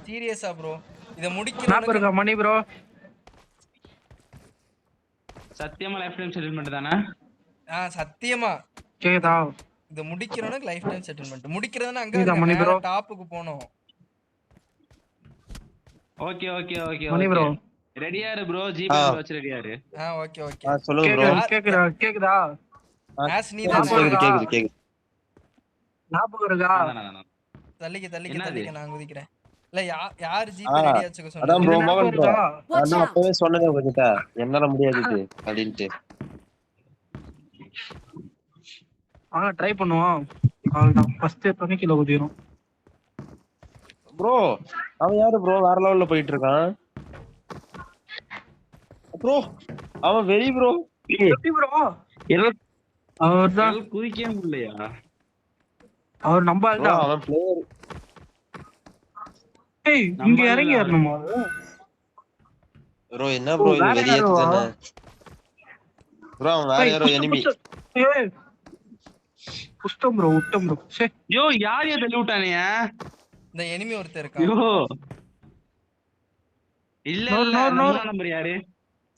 சீரியஸா ப்ரோ இத ஞாபகம் முடிக்கிறவனுக்கு இருக்கா மணி ப்ரோ? சத்தியமா லைஃப் டைம் செட்டில்மெண்ட் தானே? சத்தியமா கேக்குதா? இத முடிக்கிறவனுக்கு லைஃப் டைம் செட்டில்மெண்ட். முடிக்கிறதுனா அங்க கேக்குதா இருங்க மணி மேல ப்ரோ? டாப்புக்கு போணும். ஓகே ஓகே ஓகே மணி ஓகே. ப்ரோ ரெடியா இரு ப்ரோ. ஜிபே நம்பர் வச்சு ரெடியா இரு. Okay okay. சொல்லுங்க ப்ரோ. கேக்குதா? ஆஸ் நீ ஞாபகம் தானே? இருக்கா? கேக்குது. ஞாபகம் இருக்கா? அதான். தள்ளிக்க நான் குதிக்கிறேன். இல்ல யார் ஆ, ஜிபே ரெடியா வச்சுக்க அதான் சொன்னது? ப்ரோ ஞாபகம் மோகன் ப்ரோ. இருக்கா? நான் அப்பவே சொன்னேன் உங்ககிட்ட என்னால முடியாது இது அப்படின்ட்டு. ட்ரை பண்ணுவோம். அவ்வளவுதான் ஃபர்ஸ்ட் 20 கிலோ குதிரும். ப்ரோ அவன் யாரு ப்ரோ? வேற லெவல்ல போயிட்டு இருக்கான் ப்ரோ. அவன் வெரி ப்ரோ. எப்படி ப்ரோ? அவர்தான் குதிக்கவே முடியலையா? அவர் நம்ம ப்ரோ ஆள்தான். அவன் பிளேயர். ஏய் இங்க இறங்கி ஏறணுமா? ப்ரோ என்ன ப்ரோ இது வெறியேத்து தானே ப்ரோ. அவன் வேற யாரோ எனிமி. ஏய் உட்டம் ப்ரோ. சே யோ யார் தள்ளி விட்டானே? இந்த எனிமி ஒருத்தர் இருக்கான். யோ இல்ல மூணாம் நம்பர் யாரு?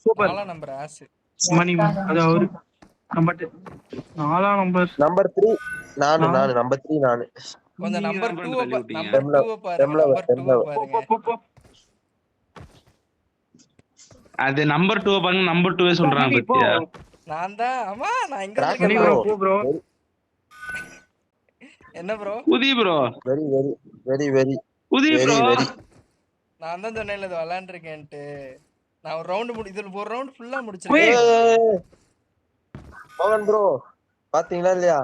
சூப்பர். 4 நம்பர் ஆஸ் மணி அது அவரு. நம்பர் 4 நம்பர் 3 நானு நம்பர் 3 நானு. கொஞ்சம் நம்பர் 2 பாருங்க. அது நம்பர் 2 பாருங்க. நம்பர் 2 சொல்றான் பத்தியா? நான் தான். ஆமா நான் இங்க இருக்கேன் ப்ரோ. என்ன ப்ரோ? குதி ப்ரோ. வெரி குதி ப்ரோ. நான் தான் சொன்னேன்ல இது விளையாண்டுருக்கேன்ட்டு. நான் ஒரு ரவுண்ட் இதுல ஒரு ரவுண்ட் ஃபுல்லா முடிச்சிருக்கேன். மோகன் ப்ரோ பாத்தீங்களா இல்லையா?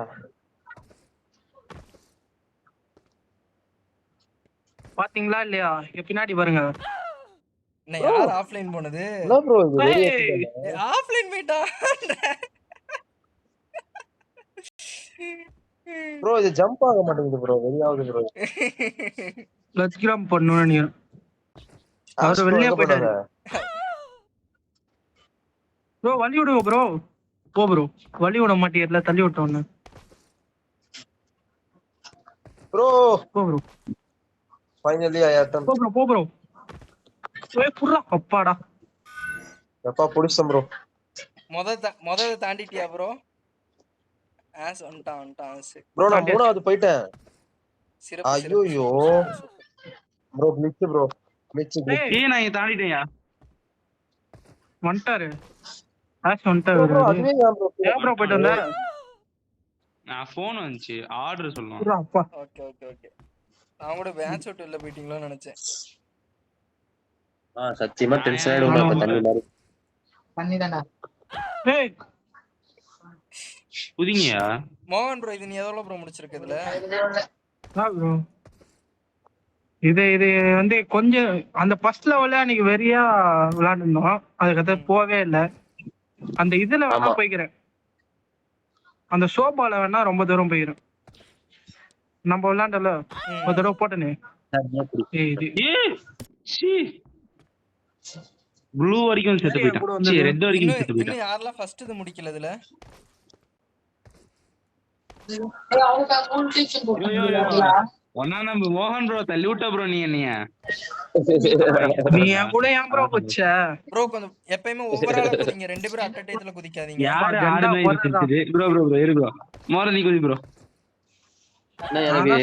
பின்னாடி பாருங்க. என்ன யார் ஆஃப்லைன் போனது? என்ன ப்ரோ இது வெறியேத்து தானே? ஆஃப்லைன் மீட்டா? ப்ரோ இது ஜம்ப் ஆக மாட்டேங்குது ப்ரோ. வெறியாவுது ப்ரோ. லட்ச கிராம் பண்ணனும் நீ. அவர் வெளியே போயிட்டாரு. ப்ரோ வழி விடுங்க ப்ரோ. ப்ரோ வழி விட மாட்டீர்ல, தள்ளி விட்டோன்னு. ப்ரோ ப்ரோ ஃபைனலி ஐ அட்டம். ப்ரோ ஏய் புறா அப்பாடா. எப்பா புடிச்சம் ப்ரோ. மொத தாண்டிட்டியா ப்ரோ? ஆஸ் வந்துட்டான் ப்ரோ. நான் மூணாவது போயிட்டேன். ஐயோ ப்ரோ கிளிச் ப்ரோ. ஏய் நான் தாண்டிட்டேன்யா. வந்துட்டாரு. ஆஸ் வந்துட்டாரு. ப்ரோ அதுவே ஏன் ப்ரோ போயிட்டு வந்த? நான் ஃபோன் வந்துச்சு ஆர்டர் சொல்லணும். அப்பா ஓகே. நான் கூட மேட்ச் அவுட் இல்ல போயிட்டீங்களோன்னு நினைச்சேன். சத்தியமா டென்ஷன் ஆயிடும் அப்ப தண்ணி மாதிரி. பண்ணிதான்டா. ஏய் புதிங்கயா மோகன் ப்ரோ இது நீ எவ்வளவு ப்ரோ முடிச்சிருக்க இதுல? ப்ரோ இது வந்து கொஞ்சம் அந்த ஃபர்ஸ்ட் லெவல்ல அன்னைக்கு வெறியா விளையாண்டுருந்தோம். அதுக்கடுத்து போவே இல்லை. அந்த இதுல வேணா போய்க்கிறேன். அந்த சோபால வேணா ரொம்ப தூரம் போயிடும். நம்ம விளையாண்டல ஒரு தடவை போட்டனே. ப்ளூ வரைக்கும் செத்து போயிட்டான். சரி ரெட் வரைக்கும் செத்து போயிட்டான். இன்னும் யாரெல்லாம் ஃபர்ஸ்ட் இது முடிக்கல இதுல? ஒன்னா நம்ம மோகன் ப்ரோ தள்ளி விட்ட ப்ரோ. நீ என் கூட ஏன் ப்ரோ போச்ச ப்ரோ? கொஞ்சம் எப்பயுமே ஓவராலா குதிங்க. ரெண்டு பேரும் அட் டைத்துல குதிக்காதீங்க. யாரு ஆடுமே இருக்குது ப்ரோ. இரு ப்ரோ. மோர நீ குதி ப்ரோ.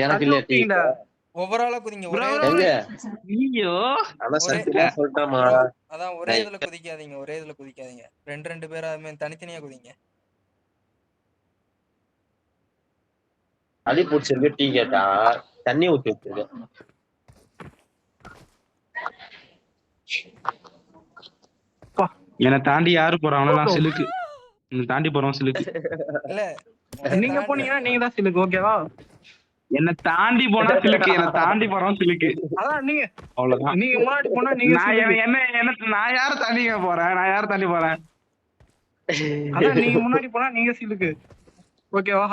எனக்கு இல்ல. ஓவராலா குதிங்க. ஐயோ சொல்லிட்டேமா. அதான் ஒரே இதுல குதிக்காதீங்க. ரெண்டு பேராமே தனித்தனியா குதிங்க. அடி பிடிச்சிருக்கு. டீ கேட்டா தண்ணி ஊத்தி வச்சிருக்கு. என்னை தாண்டி யாரு போறான்? சிலுக்கு தாண்டி போறோம். சிலுக்கு இல்ல நீங்க போனீங்கன்னா நீங்க தான் சிலுக்கு. ஓகேவா? என்ன தாண்டி போனா சிலுக்கு. என்ன தாண்டி போறோம் சிலுக்கு. அதான் நீங்க அவ்வளவுதான். நீங்க முன்னாடி போனா நீங்க நான் யார தாண்டி போறேன்? அதான் நீங்க முன்னாடி போனா நீங்க சிலுக்கு. ஓகேவா?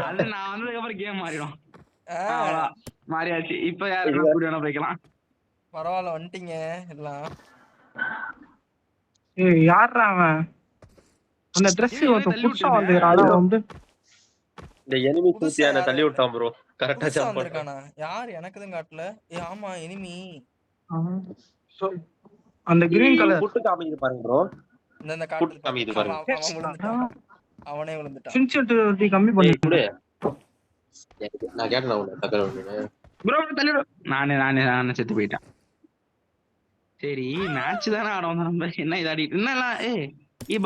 அது நான் வந்ததுக்கு அப்புறம் கேம் மாறிடும். மாறியாச்சு. இப்ப யாரு கூடி வேணா போய்க்கலாம். பரவாயில்ல வந்துட்டீங்க எல்லாம். யாரா அவன்? அந்த ட்ரெஸ் புதுசா வந்துறான் வந்து. இந்த எனிமி புதுசா சூத்தியான யாரோ தள்ளி விட்டான் ப்ரோ. கரெக்டா புதுசா ஜம்ப் பண்ணான். வந்திருக்கானா யார் எனக்கு தான் காட்டல. ஆமா எனிமி அந்த கிரீன் கலர் புட்டு காமிக்குது பாருங்க ப்ரோ. இந்த புட்டு காட்டுது காமிக்குது பாரு. பாருங்க. அவன் விழுந்துட்டான். அவனே விழுந்துட்டான். சென்சிட்டிவிட்டி கம்மி ஏய் பண்ணு. குடு. நான் கேட்டேன் உன்னை தக்கற ஒண்ணு. ப்ரோ தள்ளி விடு. நானே செத்து போயிட்டேன். சரி மேட்ச் தானே ஆட வந்தோம் நம்ம. என்ன இதாடி என்னலாம்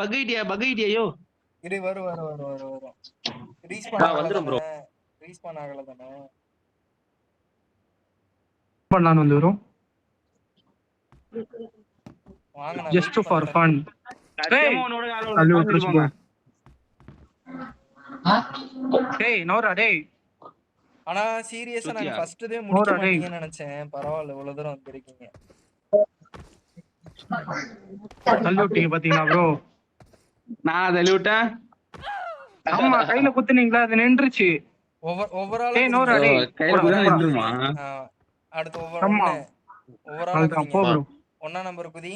பக் ஐடியா யோ. இரு வரும். ரீஸ்பான் ஆகல வந்துரும் bro. தானே. ரீஸ்பான் ஆகல தானே. பண்ணானு வந்து வரும். வாங்க நான் ஜஸ்ட் wait ஃபார் பண்றேன். ஃபன். சத்தியமா உன்னோட ஆளோட தள்ளி பாத்துட்டு விட்டுருச்சு போங்க. டேய் நோரா டேய். ஆனா சீரியஸா நான் சுத்தியா? ஃபர்ஸ்ட் டே முடிக்க போடா, டேய். மாட்டீங்கன்னு நினைச்சேன். பரவாயில்ல இவ்வளவு தூரம் வந்திருக்கீங்க. தள்ளி விட்டீங்க பாத்தீங்களா ப்ரோ? நான் தள்ளி விட்டேன். ஆமா கையில குத்துனீங்களா அது நின்றுச்சு. ஓவரால் டேய் நோரா bro, டேய். கையில போடா, குத்தா போடா. நின்றுமா? அடுத்து ஆமா. ஓவரால் அதுதான் போ ப்ரோ. ஒன்னா நம்பர் குதி.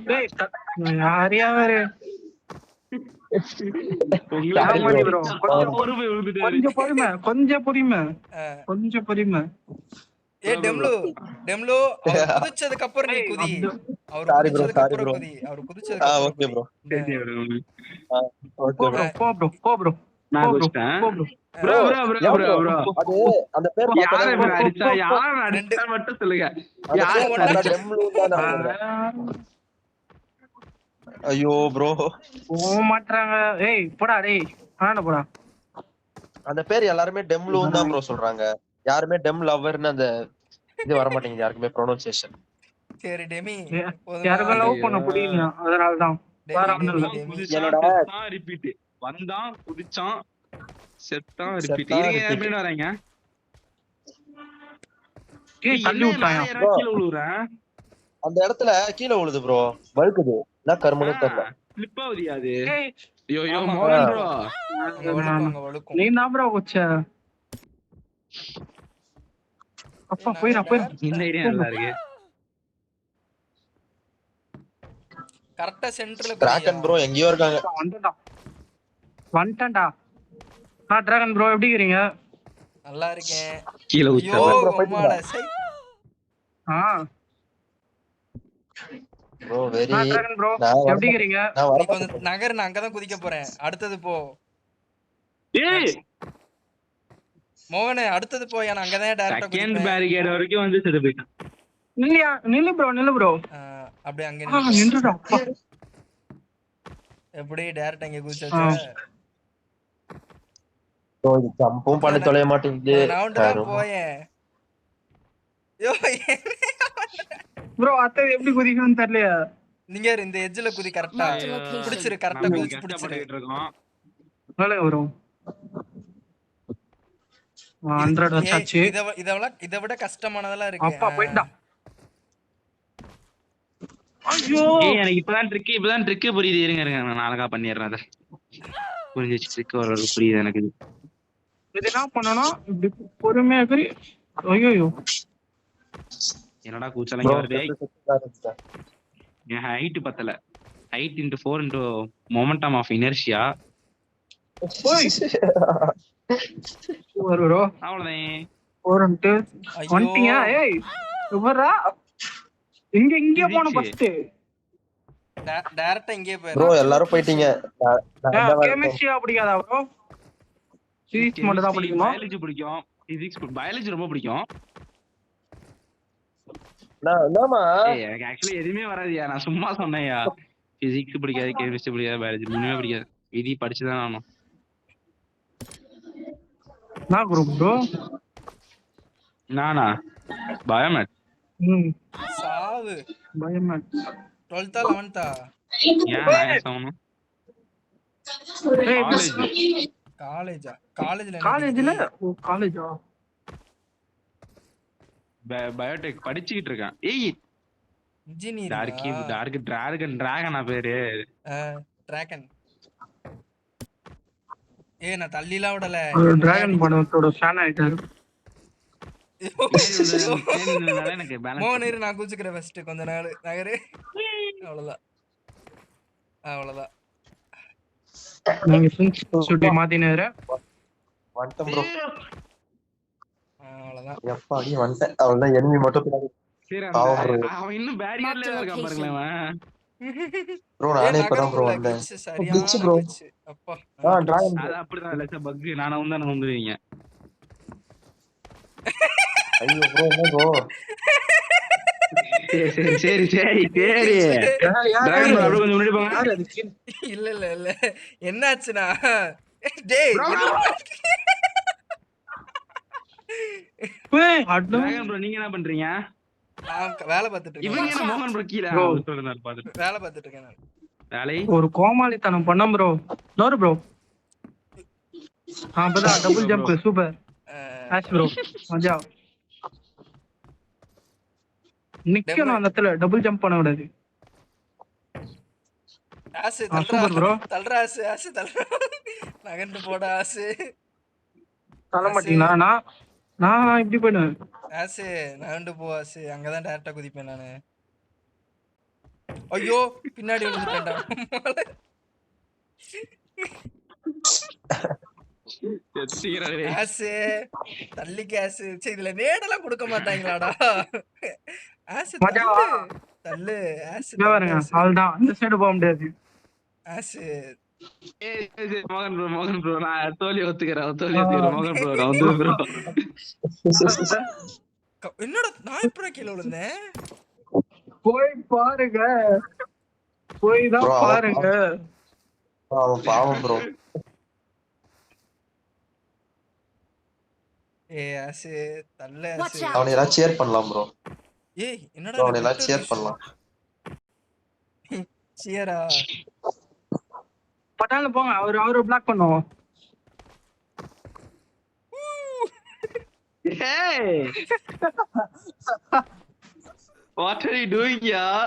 டேய் யாரையா வேற உங்களுக்கு ஆமாடி bro. பொறுமை விழுந்துட்டாரு. கொஞ்சம் பொறுமை. டெம்லு அவர் குதிச்சதுக்கு அப்புறம் நீ குதி. அவர் Sorry bro, குதிச்சதுக்கு sorry அப்புறம் bro. குதி. அவர் குதிச்சதுக்கு அப்புறம் ஓகே ப்ரோ. சரி bro. Okay bro. போ ப்ரோ. நான் குடிச்சிட்டேன். bro அது அந்த பேர் யாரை பார்த்தா bro அடிச்சா யாரை அடிச்சா மட்டும் சொல்லுங்க. யாரு அந்த டெம்லு தான் நான் சொல்றேன். ஐயோ ப்ரோ. போக மாட்டாங்க. ஏய் போடா டேய். போடா. அந்த பேர் எல்லாருமே டெம்லு தான் ப்ரோ சொல்றாங்க. யாருமே டெம் லவர்னு அந்த இது வர மாட்டேங்குது யாருக்குமே ப்ரொனன்சியேஷன். சரி டெமி யாருக்கும் லவ் பண்ண புரியல அதனால தான். வேற ஒண்ணும் இல்ல. குதிச்சான் ரிப்பீட். வந்தான் குதிச்சான் செத்தான் ரிப்பீட். இருங்க எப்படி வராங்க? ஏய் தள்ளி விட்டாயா? கீழ விழுறேன். அந்த இடத்துல கீழே விழுது ப்ரோ. வழுக்குது. என்ன கர்மனே தெரியல. ஸ்லிப் ஆகுது அது. ஏய் ஐயோ ஆமா. மோகன் ப்ரோ. அங்க வழுக்கும். நீ தான் ப்ரோ குச்ச. அப்பா போயிரா. இந்த ஐடியா நல்லா இருக்கு. கரெக்ட்டா சென்டர்ல டிராகன் ப்ரோ எங்கேயோ இருக்காங்க. வந்துட்டேன்டா. டிராகன் ப்ரோ எப்படி இருக்கீங்க? நல்லா இருக்கேன். கீழ ஐயோ உச்சா. அம்மாடா சை. ப்ரோ வெரி டிராகன் ப்ரோ நான் எப்படி இருக்கீங்க? நான் நீ வர கொஞ்சம் நகர். நான் அங்கதான் குதிக்க போறேன். அடுத்தது போ ஏய் மோகனே. அடுத்தது போ. நான் அங்கதான் டைரக்டா செகண்ட் குதிப்பேன். பேரிகேட் வரைக்கும் வந்து செத்து போயிட்டான். நில்லு ப்ரோ. அப்படியே அங்க நின்றுடா. எப்படி டைரக்டா இங்க குதிச்சாச்சு. ப்ரோ இது ஜம்பும் பண்ண தொலைய மாட்டேங்குது. ரவுண்ட் தான் போயேன். யோ ப்ரோ அத்தை எப்படி குதிக்கணும்னு தெரியல. நீங்க இந்த எட்ஜ்ல குதி கரெக்டா பிடிச்சிரு. கரெக்டா குதிச்சு பிடிச்சிரு. இருக்கோம். வேலை வரும். 100 வச்சாச்சு. இத விட கஷ்டமானதெல்லாம் இருக்கு. அப்பா போயிட்டா. ஐயோ ஏய் எனக்கு இப்பதான் ட்ரிக் புரியுது. இருங்க நான் அழகா பண்ணிடுறேன் அத. புரிஞ்சிச்சு ட்ரிக் ஒரு புரியுது எனக்கு. இது என்ன பண்ணனும்? இப்படி பொறுமையா கறி. ஐயோ என்னடா கூச்சலங்க வருது. என் ஹைட் பத்தல. Height × 4 × momentum of inertia. ஒரு ப்ரோ அவ்வளவுதான். ஓரண்ட் வந்துட்டீங்க. ஏய் இவரா இங்க போன ஃபர்ஸ்ட். டைரக்டா இங்கே போய் ப்ரோ எல்லாரும் போயிட்டீங்க. கெமிஸ்ட்ரி பிடிக்காதா ப்ரோ? பிசிக்ஸ் மட்டும் தான் பிடிக்குமா? பயாலஜி பிடிக்கும். பயாலஜி ரொம்ப பிடிக்கும். நாமா எனக்கு ஆக்சுவலி எதுவுமே வராதுயா. நான் சும்மா சொன்னேன்யா. பிசிக்ஸ் பிடிக்காது, கெமிஸ்ட்ரி பிடிக்காது, பயாலஜி மூணுமே பிடிக்காது. விதி படிச்சுதான் ஆகணும். நான் குரூப் ப்ரோ. நானா பயோமேட். சாவு. பயோமேட் 12th 11th ஏன் ஆகணும்? காலேஜா? காலேஜ்ல காலேஜா? பயோடெக் படிச்சுக்கிட்டு இருக்கேன். ஏய் இன்ஜினியரிங். டிராகனா பேரு. டிராகன். நான் தள்ளிலாம் விடல. டிராகன் படத்தோட ஃபேன் ஆயிட்டாரு. எனக்கு மோகனேரு நான் குதிச்சுக்கிறேன் ஃபர்ஸ்ட். கொஞ்ச நாள் நகரு. அவ்வளவுதான். நீங்க சுட்டி மாத்தினாரு. வந்துட்டேன் ப்ரோ. அவ்வளவுதான். எப்பா நீ வந்துட்டேன். அவ்வளவுதான் enemy மட்டும் பின்னாடி. சரி பாவம் bro. அவன் இன்னும் பேரியர்ல தான் இருக்கான் பாருங்களேன் அவன். bro ஏய் நானே நகர இப்பதான் bro முடியல வந்தேன். glitch glitch சரியான bro. glitch. அப்பா நான் டிராகன் அது அப்படிதான் லட்ச பக். நானும் வந்து வந்துருவீங்க. ஐயோ ப்ரோ என்ன ப்ரோ? சரி சரி சரி சரி டிராகன் அப்படியே கொஞ்சம் முன்னாடி போங்க. இல்ல இல்ல இல்ல என்னாச்சுனா டேய் டிராகன் ப்ரோ நீங்க என்ன பண்றீங்க? நான் வேலை பார்த்துட்டு இருக்கேன். இவங்க என்ன மோகன் ப்ரோ கீழ Bro. சொல்றாரு பாத்துட்டு. வேலை பார்த்துட்டு இருக்கேன் நான். வேலை ஒரு கோமாளித்தனம் பண்ண ப்ரோ. நோரு ப்ரோ. அப்பதான் double jump super. Ash bro மஜா. நிக்கணும் அந்த இடத்துல டபுள் ஜம்ப் பண்ண கூடாது. ஆசு super bro. தள்ளுற ஆசு தள்ளுற நகர்ந்து போட ஆசு. தள்ள மாட்டீங்களா? நான் இப்படி போயிடுவேன். ஆசு நகர்ந்து போ ஆசு. அங்கதான் டைரக்டா குதிப்பேன் நானு. ஐயோ பின்னாடி விழுந்துட்டேன்டா. ஆசு தள்ளிக்கு ஆசு. சரி இதுல நேடெல்லாம் கொடுக்க மாட்டாங்களாடா? ஆசு மஜாவா? தள்ளு ஆசு இங்க பாருங்க அவ்வளவுதான். அந்த சைடு போக முடியாது. ஆசு மோகன் ப்ரோ நான் தோல்வி ஒத்துக்கிறேன் மோகன் ப்ரோ நான் வந்து ப்ரோ. என்னடா நான் எப்படா கீழே விழுந்தேன்? போய் பாருங்க. போய் தான் Bro, பாருங்க. அவன் பாவம் ப்ரோ. ஏய் ஆசு தள்ள ஆசு. அவனை எல்லாம் சேர் பண்ணலாம் ப்ரோ. ஏய் என்னடா அவனை எல்லாம் சேர் பண்ணலாம். சியரா பட்டால போங்க. அவரு பிளாக் பண்ணுவோம். Hey! What are you doing here?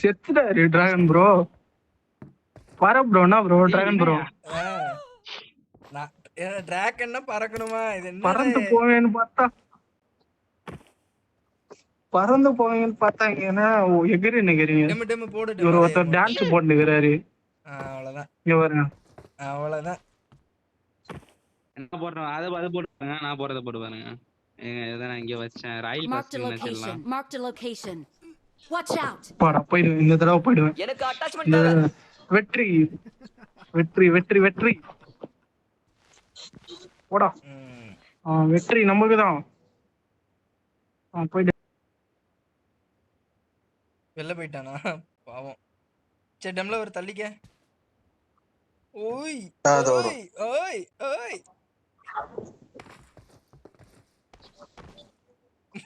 செத்துட்டாரு டிராகன் ப்ரோ. பர ப்ரோனா ப்ரோ டிராகன் ப்ரோ. நான் டிராகன்னா பறக்கணுமா? இது என்ன? பறந்து போவேன்னு பார்த்தா இங்கன்னா எகிரி நிக்கிறீங்க. டெம் போடு இவர் ஒருத்தர் டான்ஸ் போட்டுக்கிறாரு. அவ்வளவுதான் இங்க பாருங்க. அவ்வளவுதான். என்ன போடுறேன் அதை போட்டுருங்க. நான் போறதை போட்டு பாருங்க. இதை நான் இங்க வச்சேன். Royal Marked a location. Watch out. பாடா போயிடுவேன். இந்த தடவை போயிடுவேன். எனக்கு அட்டாச்மென்ட் வெற்றி வெற்றி வெற்றி வெற்றி போடா. வெற்றி நமக்குதான். போயிட்டு வெளில போயிட்டானா பாவம். சரி டெம்ல ஒரு தள்ளிக்க. ஓய் ஓய் ஓய் ஓய்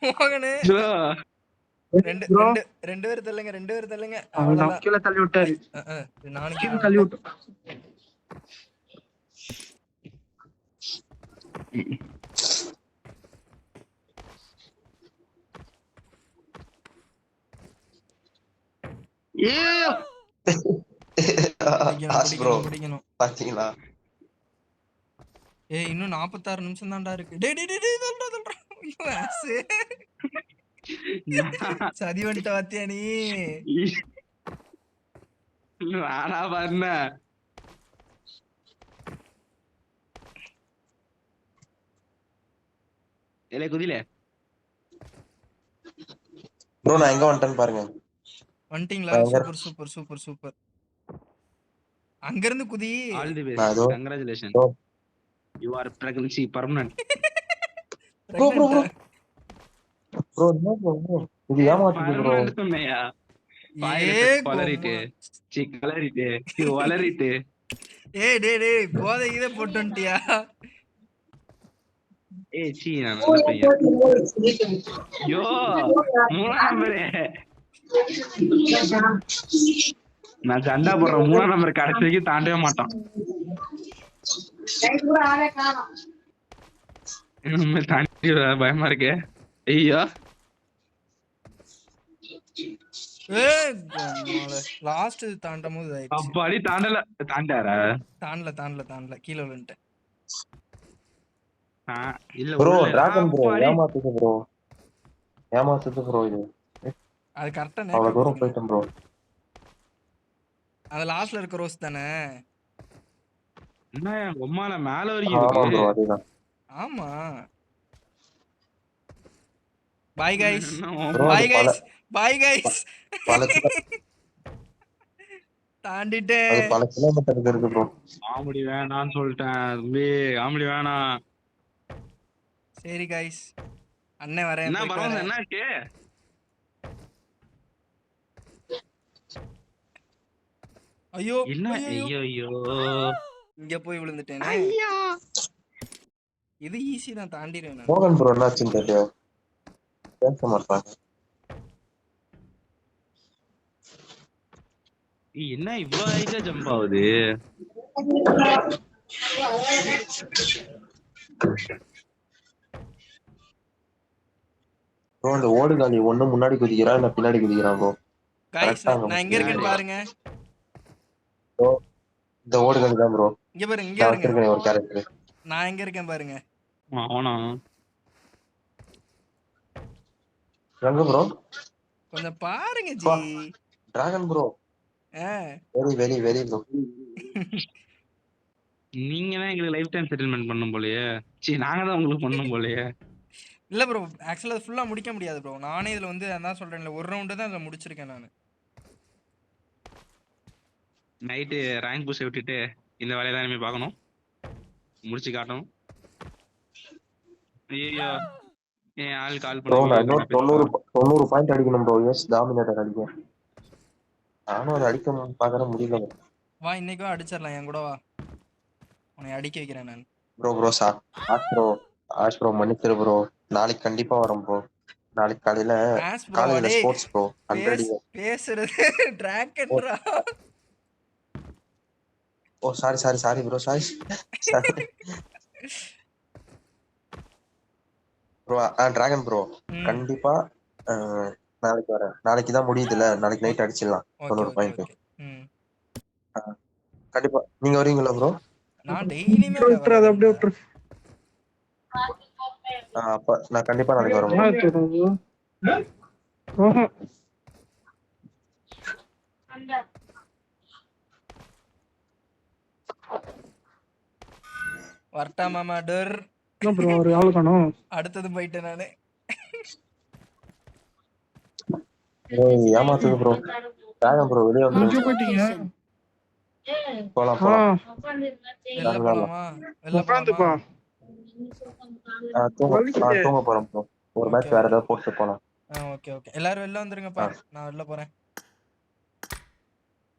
மோகனே ரெண்டு பேர் தள்ளுங்க. அவ்வளவுதான். கீழே தள்ளி விட்டாரு. நானும் கீழே தள்ளி விட்டோம். பிடிக்கணும். பாத்தீங்களா? ஏய் இன்னும் 46 நிமிஷம் தான்டா இருக்கு. டேய் ஆசு. சதி வந்துட்ட வாத்தியா நீ? நானா பண்ண இல்ல குதில ப்ரோ நான் எங்க வந்துட்டேன்னு பாருங்க. வந்துட்டீங்களா? Super super super super. அங்க இருந்து குதி. All the best. Congratulation. You are pregnancy permanent. Bro என்ன ப்ரோ இது ஏமாத்துது ப்ரோ. சொன்னேயா வளரிட்டு ஏய் டேய் போதை இத போட்டு வந்துட்டியா? ஏய் சீ நான் பையன். யோ மூணாம் நம்பரே நான் சண்டா போடுறேன். மூணாம் நம்பர் கடைசிக்கு தாண்டவே மாட்டான். தாண்டி பயமா இருக்கு. ஐயோ லாஸ்ட் தாண்டும் போது அப்பாடி தாண்டல. தாண்டாரா? தாண்டல கீழே விழுந்துட்டேன். இல்ல ப்ரோ உள்ள டிராகன் ப்ரோ அப்பாடி. ஏமாத்துது ப்ரோ இது. அது கரெக்டா அவ்வளவு நேக்கா தூரம் குதிக்கணும். போயிட்டேன் ப்ரோ. அது லாஸ்ட்ல இருக்க ரோஸ் தானே? என்ன உம்மால மேல வரைக்கும் ஆமா இருக்கு. ப்ரோ அதேதான் ஆமா. Bye guys. ப்ரோ. அது பாய் பல கைஸ். Bye guys. பல கிலோ- தாண்டிட்டேன். அது பல கிலோமீட்டருக்கு இருக்கு ப்ரோ. காமெடி வேணான்னு சொல்லிட்டேன் தம்பி, காமெடி வேணாம். சரி கைஸ், அண்ணன் வரேன், என்ன போயிட்டு பரவாயில்ல, வரேன். என்னாச்சு? ஐயோ என்ன? ஐயோ, ஐயோ இங்க போய் விழுந்துட்டேனே. ஐயோ. இது ஈஸி தான், தாண்டிடுவேன் நான். மோகன் ப்ரோ என்னாச்சுன்னு தெரியல, பேச மாட்டாங்க. என்ன இவ்வளவு ஹைட்டா ஜம்ப் ஆகுது? ப்ரோ இந்த ஓடுகாலி ஒண்ணு முன்னாடி குதிக்கிறான் இல்ல பின்னாடி குதிக்கிறான் ப்ரோ. கைஸ், கரெக்டா நான் எங்க இருக்கேன்னு பாருங்க. இந்த ஓடுகாலி தான் ப்ரோ. இங்க பாருங்க, இங்க நான் பாருங்க. வச்சிருக்கேன் ஒரு கேரக்டர். நான் எங்க இருக்கேன் பாருங்க. அவனா? எங்க ப்ரோ? கொஞ்சம் பாருங்க G. Dragon bro. Very bro. நீங்க தான் எங்களுக்கு லைஃப் டைம் செட்டில்மெண்ட் பண்ணும் போலயே. சரி, நாங்க தான் உங்களுக்கு பண்ணும் போலயே. இல்ல ப்ரோ, ஆக்சுவலா அது ஃபுல்லா முடிக்க முடியாது ப்ரோ. நானே இதுல வந்து அதான் சொல்றேன்ல, ஒரு ரவுண்டு தான் இதுல முடிச்சிருக்கேன் நானு. நைட்டு ரேங்க் புஷ் விட்டுட்டு இந்த வேலையை தான் இனிமே பார்க்கணும், முடிச்சு காட்டணும். ஐயோ, என் ஆள் கால் ப்ரோ நான் பண்ணி இன்னும் 90 பாயிண்ட் அடிக்கணும் ப்ரோ. எஸ் டாமினேட்டர் அடிக்க. நானும் அதை அடிக்க பாக்குற முடியல வா, இன்னைக்கும் அடிச்சிடலாம், என் கூட வா, உன்னை அடிக்க வைக்கிறேன் நான். ப்ரோ. ஆஷ் ப்ரோ மன்னிச்சிரு ப்ரோ. நாளைக்கு கண்டிப்பா வரேன் ப்ரோ. நாளைக்கு காலையில ஆஸ் ப்ரோ, காலேஜ்ல டேய் ஸ்போர்ட்ஸ் ப்ரோ 100. பேசுறது டிராகன்ரா. Oh sorry bro, sorry bro. Dragon bro கண்டிப்பா நாளைக்கு வரேன். நாளைக்கு தான் முடியுதுல, நாளைக்கு நைட் அடிச்சிடலாம் 90 பாயிண்ட். கண்டிப்பா நீங்க வரீங்களா ப்ரோ? நான் டெய்லியுமே விட்டுறாது, அப்படியே விட்டுரு. அப்ப நான் கண்டிப்பா நாளைக்கு வரேன். வரட்டா மாமா டர். ப்ரோ ஒரு ஆள் காணோம். அடுத்தது போயிட்டேன் நானு. ஏமாத்துது ப்ரோ. டிராகன் ப்ரோ வெளியே Marked a வந்து location. போலாம். வெளில போலாமா? வெளில உட்காந்துப்பா. தூங்க போறோம் ப்ரோ. ஒரு மேட்ச் வேற ஏதாவது போட்டு போலாம். ஓகே, எல்லாரும் வெளில வந்துருங்கப்பா, நான் வெளில போறேன்.